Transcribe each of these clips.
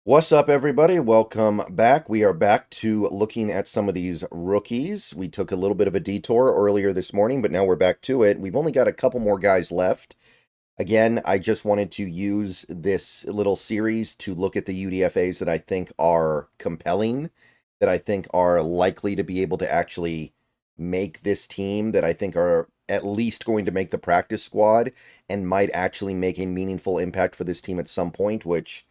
What's up, everybody? Welcome back. We are back to looking at some of these rookies. We took a little bit of a detour earlier this morning, but now we're back to it. We've only got a couple more guys left. Again, I just wanted to use this little series to look at the UDFAs that I think are compelling, that I think are likely to be able to actually make this team, that I think are at least going to make the practice squad and might actually make a meaningful impact for this team at some point, which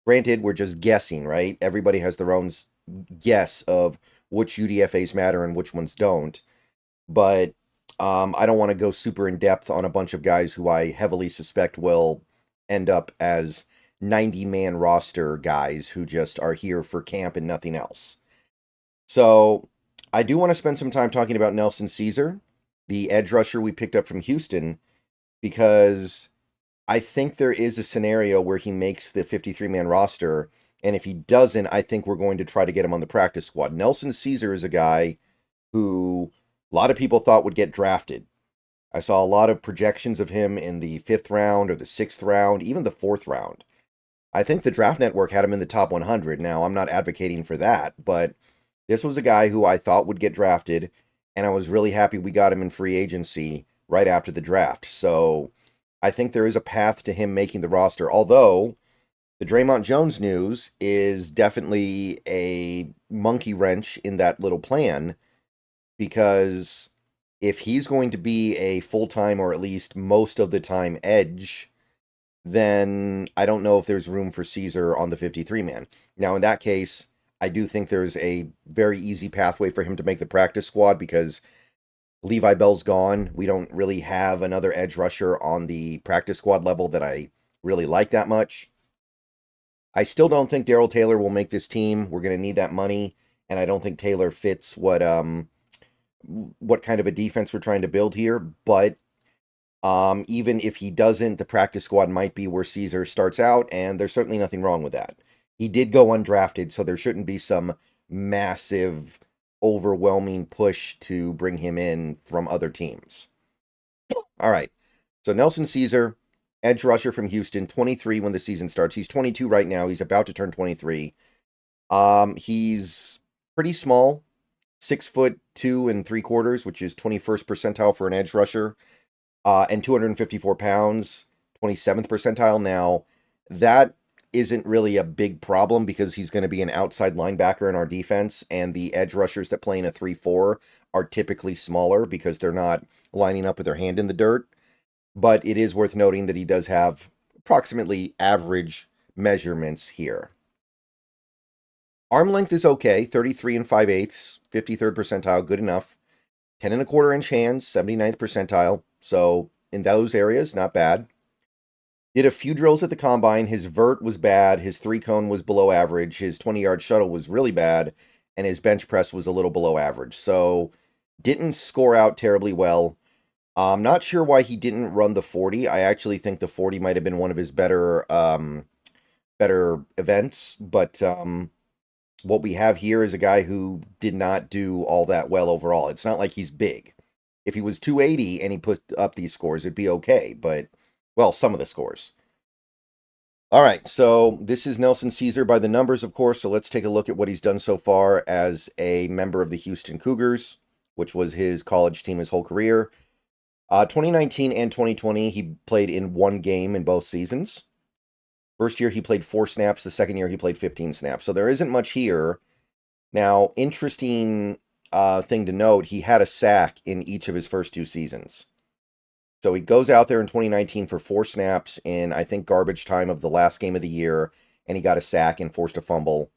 granted, we're just guessing, right? Everybody has their own guess of which UDFAs matter and which ones don't. But I don't want to go super in depth on a bunch of guys who I heavily suspect will end up as 90-man roster guys who just are here for camp and nothing else. So I do want to spend some time talking about Nelson Caesar, the edge rusher we picked up from Houston, because I think there is a scenario where he makes the 53-man roster, and if he doesn't, I think we're going to try to get him on the practice squad. Nelson Caesar is a guy who a lot of people thought would get drafted. I saw a lot of projections of him in the 5th round or the 6th round, even the 4th round. I think the Draft Network had him in the top 100. Now, I'm not advocating for that, but this was a guy who I thought would get drafted, and I was really happy we got him in free agency right after the draft. So I think there is a path to him making the roster, although the Draymond Jones news is definitely a monkey wrench in that little plan, because if he's going to be a full-time or at least most of the time edge, then I don't know if there's room for Caesar on the 53-man. Now, in that case, I do think there's a very easy pathway for him to make the practice squad because Levi Bell's gone. We don't really have another edge rusher on the practice squad level that I really like that much. I still don't think Darrell Taylor will make this team. We're going to need that money, and I don't think Taylor fits what kind of a defense we're trying to build here. But even if he doesn't, the practice squad might be where Caesar starts out, and there's certainly nothing wrong with that. He did go undrafted, so there shouldn't be some massive, overwhelming push to bring him in from other teams. All right. So Nelson Caesar, edge rusher from Houston, 23 when the season starts. He's 22 right now. He's about to turn 23. He's pretty small, 6'2 3/4", which is 21st percentile for an edge rusher, and 254 pounds, 27th percentile. Now, that isn't really a big problem because he's going to be an outside linebacker in our defense, and the edge rushers that play in a 3-4 are typically smaller because they're not lining up with their hand in the dirt. But it is worth noting that he does have approximately average measurements here. Arm length is okay, 33 5/8, 53rd percentile, good enough. 10 1/4 inch hands, 79th percentile. So in those areas, not bad. Did a few drills at the combine. His vert was bad. His 3-cone was below average. His 20-yard shuttle was really bad. And his bench press was a little below average. So didn't score out terribly well. I'm not sure why he didn't run the 40. I actually think the 40 might have been one of his better events. But what we have here is a guy who did not do all that well overall. It's not like he's big. If he was 280 and he put up these scores, it'd be okay. But, well, some of the scores. All right, so this is Nelson Caesar by the numbers, of course. So let's take a look at what he's done so far as a member of the Houston Cougars, which was his college team his whole career. 2019 and 2020, he played in one game in both seasons. First year, he played 4 snaps. The second year, he played 15 snaps. So there isn't much here. Now, interesting thing to note, he had a sack in each of his first 2 seasons. So he goes out there in 2019 for 4 snaps in, I think, garbage time of the last game of the year, and he got a sack and forced a fumble.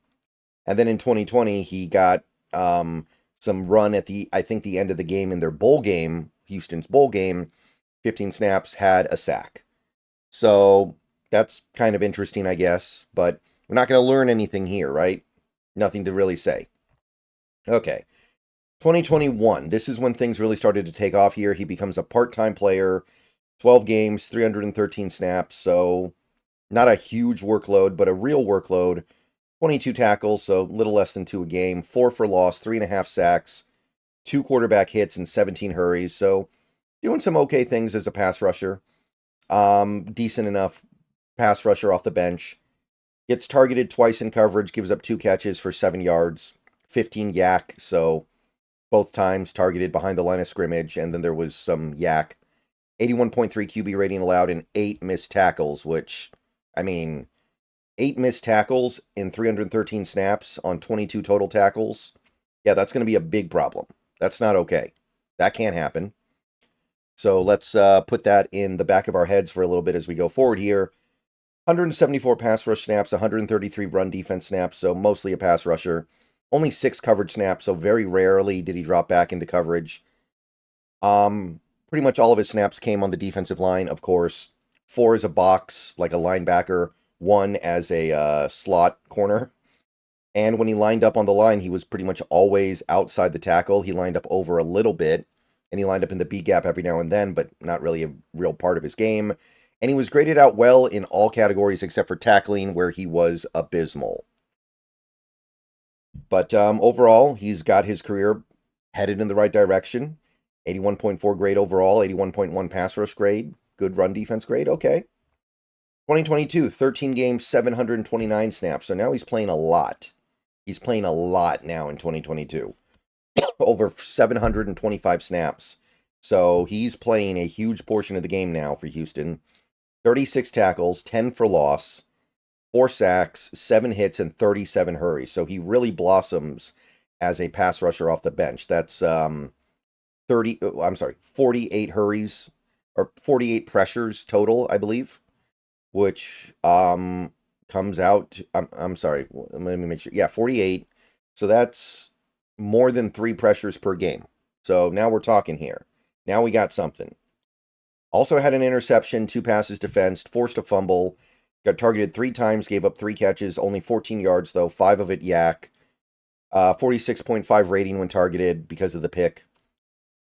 And then in 2020, he got some run at the end of the game in their bowl game, Houston's bowl game, 15 snaps, had a sack. So that's kind of interesting, I guess, but we're not going to learn anything here, right? Nothing to really say. Okay. 2021, this is when things really started to take off here. He becomes a part-time player, 12 games, 313 snaps, so not a huge workload, but a real workload. 22 tackles, so a little less than 2 a game, 4 for loss, 3.5 sacks, 2 quarterback hits, and 17 hurries, so doing some okay things as a pass rusher. Decent enough pass rusher off the bench. Gets targeted twice in coverage, gives up 2 catches for 7 yards, 15 yak, so both times targeted behind the line of scrimmage, and then there was some yak. 81.3 QB rating allowed and 8 missed tackles, which, I mean, 8 missed tackles in 313 snaps on 22 total tackles. Yeah, that's going to be a big problem. That's not okay. That can't happen. So let's put that in the back of our heads for a little bit as we go forward here. 174 pass rush snaps, 133 run defense snaps, so mostly a pass rusher. Only 6 coverage snaps, so very rarely did he drop back into coverage. Pretty much all of his snaps came on the defensive line, of course. 4 as a box, like a linebacker. 1 as a slot corner. And when he lined up on the line, he was pretty much always outside the tackle. He lined up over a little bit, and he lined up in the B gap every now and then, but not really a real part of his game. And he was graded out well in all categories except for tackling, where he was abysmal. But overall, he's got his career headed in the right direction. 81.4 grade overall, 81.1 pass rush grade, good run defense grade, okay. 2022, 13 games, 729 snaps. So now he's playing a lot. He's playing a lot now in 2022. Over 725 snaps. So he's playing a huge portion of the game now for Houston. 36 tackles, 10 for loss, 4 sacks, 7 hits, and 37 hurries. So he really blossoms as a pass rusher off the bench. That's 48 hurries, or 48 pressures total, I believe, which comes out, I'm sorry, let me make sure. Yeah, 48. So that's more than 3 pressures per game. So now we're talking here. Now we got something. Also had an interception, 2 passes defensed, forced a fumble, got targeted 3 times, gave up 3 catches, only 14 yards though, 5 of it yak. 46.5 rating when targeted because of the pick.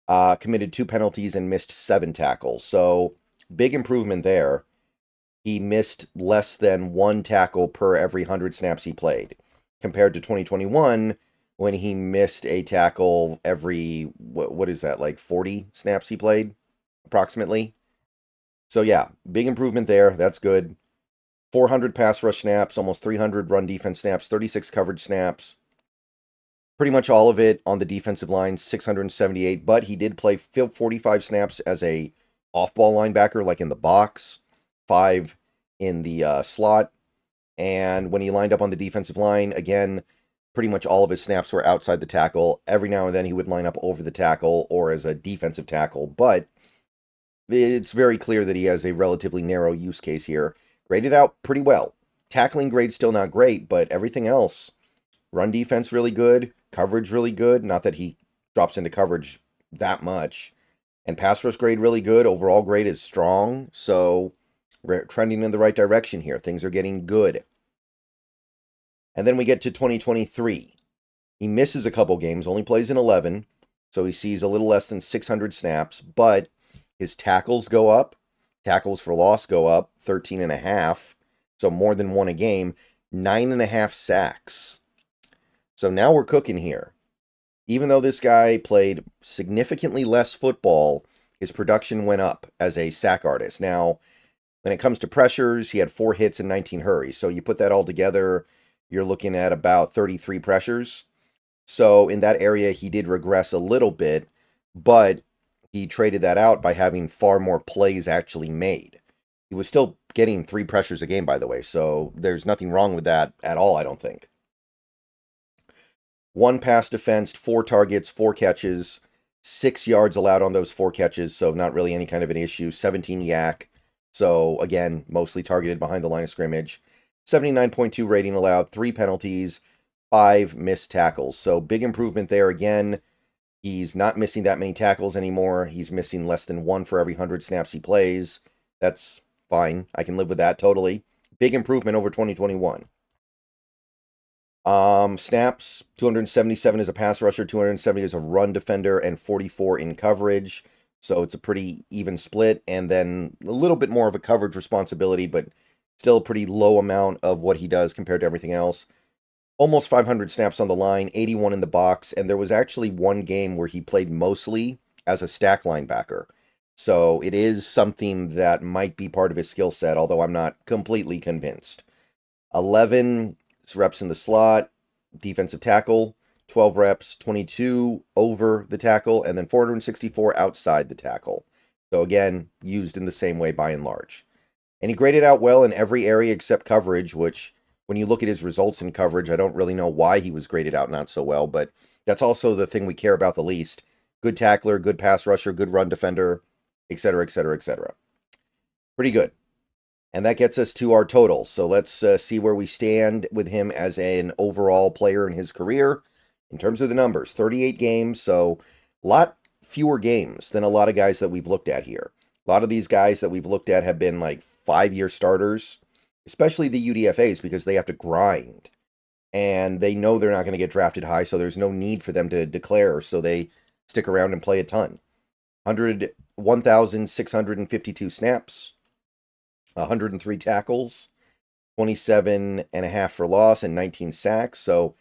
Committed 2 penalties and missed 7 tackles. So big improvement there. He missed less than 1 tackle per every 100 snaps he played, compared to 2021 when he missed a tackle every, what is that, like 40 snaps he played, approximately. So yeah, big improvement there. That's good. 400 pass rush snaps, almost 300 run defense snaps, 36 coverage snaps. Pretty much all of it on the defensive line, 678, but he did play 45 snaps as a off-ball linebacker, like in the box, 5 in the slot, and when he lined up on the defensive line, again, pretty much all of his snaps were outside the tackle. Every now and then he would line up over the tackle or as a defensive tackle, but it's very clear that he has a relatively narrow use case here. Graded out pretty well. Tackling grade still not great, but everything else, run defense really good, coverage really good, not that he drops into coverage that much, and pass rush grade really good. Overall grade is strong, so we're trending in the right direction here. Things are getting good. And then we get to 2023. He misses a couple games, only plays in 11, so he sees a little less than 600 snaps, but his tackles go up. Tackles for loss go up, 13.5, so more than 1 a game. 9.5 sacks. So now we're cooking here. Even though this guy played significantly less football, his production went up as a sack artist. Now, when it comes to pressures, he had 4 hits and 19 hurries. So you put that all together, you're looking at about 33 pressures. So in that area, he did regress a little bit, but he traded that out by having far more plays actually made. He was still getting 3 pressures a game, by the way, so there's nothing wrong with that at all, I don't think. 1 pass defensed, 4 targets, 4 catches, 6 yards allowed on those 4 catches, so not really any kind of an issue. 17 yak, so again, mostly targeted behind the line of scrimmage. 79.2 rating allowed, 3 penalties, 5 missed tackles. So big improvement there again. He's not missing that many tackles anymore. He's missing less than 1 for every 100 snaps he plays. That's fine. I can live with that totally. Big improvement over 2021. Snaps, 277 as a pass rusher, 270 as a run defender, and 44 in coverage. So it's a pretty even split, and then a little bit more of a coverage responsibility, but still a pretty low amount of what he does compared to everything else. Almost 500 snaps on the line, 81 in the box, and there was actually 1 game where he played mostly as a stack linebacker. So it is something that might be part of his skill set, although I'm not completely convinced. 11 reps in the slot, defensive tackle, 12 reps, 22 over the tackle, and then 464 outside the tackle. So again, used in the same way by and large. And he graded out well in every area except coverage, which when you look at his results in coverage, I don't really know why he was graded out not so well, but that's also the thing we care about the least. Good tackler, good pass rusher, good run defender, etc., etc., etc. Pretty good. And that gets us to our total. So let's see where we stand with him as an overall player in his career. In terms of the numbers, 38 games, so a lot fewer games than a lot of guys that we've looked at here. A lot of these guys that we've looked at have been like 5-year starters, especially the UDFAs, because they have to grind. And they know they're not going to get drafted high, so there's no need for them to declare, so they stick around and play a ton. 1,652 snaps, 103 tackles, 27.5 for loss, and 19 sacks. So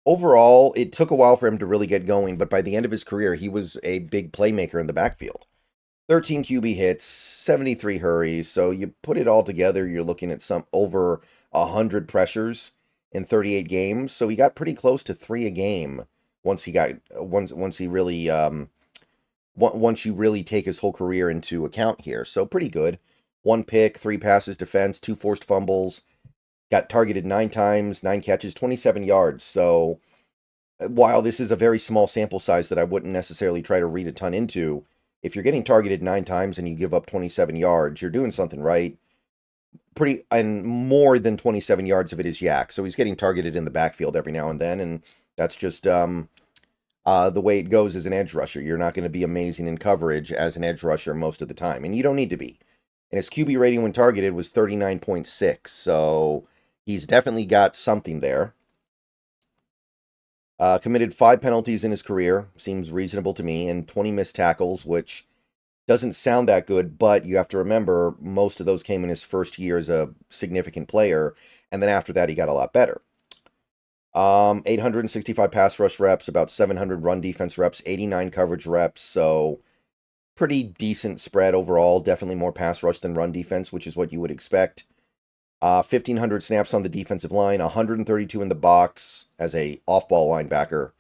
overall, it took a while for him to really get going, but by the end of his career, he was a big playmaker in the backfield. 13 QB hits, 73 hurries. So you put it all together, you're looking at some over 100 pressures in 38 games. So he got pretty close to 3 a game once you really take his whole career into account here. So pretty good. 1 pick, 3 passes defense, 2 forced fumbles. Got targeted 9 times, 9 catches, 27 yards. So while this is a very small sample size that I wouldn't necessarily try to read a ton into, if you're getting targeted 9 times and you give up 27 yards, you're doing something right. And more than 27 yards of it is yak. So he's getting targeted in the backfield every now and then, and that's just the way it goes as an edge rusher. You're not going to be amazing in coverage as an edge rusher most of the time, and you don't need to be. And his QB rating when targeted was 39.6, so he's definitely got something there. Committed 5 penalties in his career, seems reasonable to me, and 20 missed tackles, which doesn't sound that good, but you have to remember most of those came in his first year as a significant player, and then after that he got a lot better. 865 pass rush reps, about 700 run defense reps, 89 coverage reps, so pretty decent spread overall. Definitely more pass rush than run defense, which is what you would expect. 1,500 snaps on the defensive line, 132 in the box as a off-ball linebacker,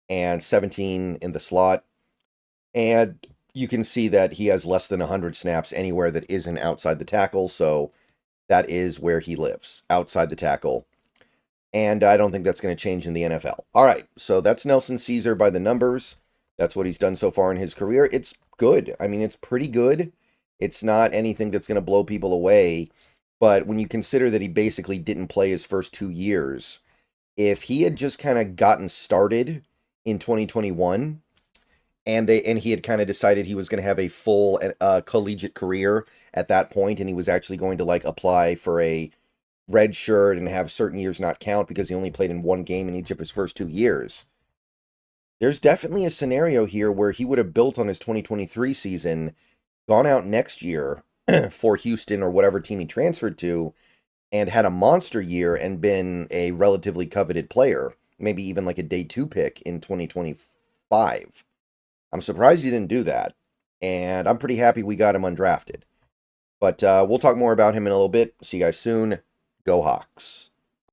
and 17 in the slot. And you can see that he has less than 100 snaps anywhere that isn't outside the tackle, so that is where he lives, outside the tackle. And I don't think that's going to change in the NFL. All right, so that's Nelson Caesar by the numbers. That's what he's done so far in his career. It's good. I mean, it's pretty good. It's not anything that's going to blow people away. But when you consider that he basically didn't play his first 2 years, if he had just kind of gotten started in 2021 and he had kind of decided he was going to have a full collegiate career at that point, and he was actually going to like apply for a red shirt and have certain years not count because he only played in 1 game in each of his first 2 years, there's definitely a scenario here where he would have built on his 2023 season, gone out next year for Houston or whatever team he transferred to, and had a monster year and been a relatively coveted player, maybe even like a day 2 pick in 2025. I'm surprised he didn't do that, and I'm pretty happy we got him undrafted. But we'll talk more about him in a little bit. See you guys soon. Go Hawks.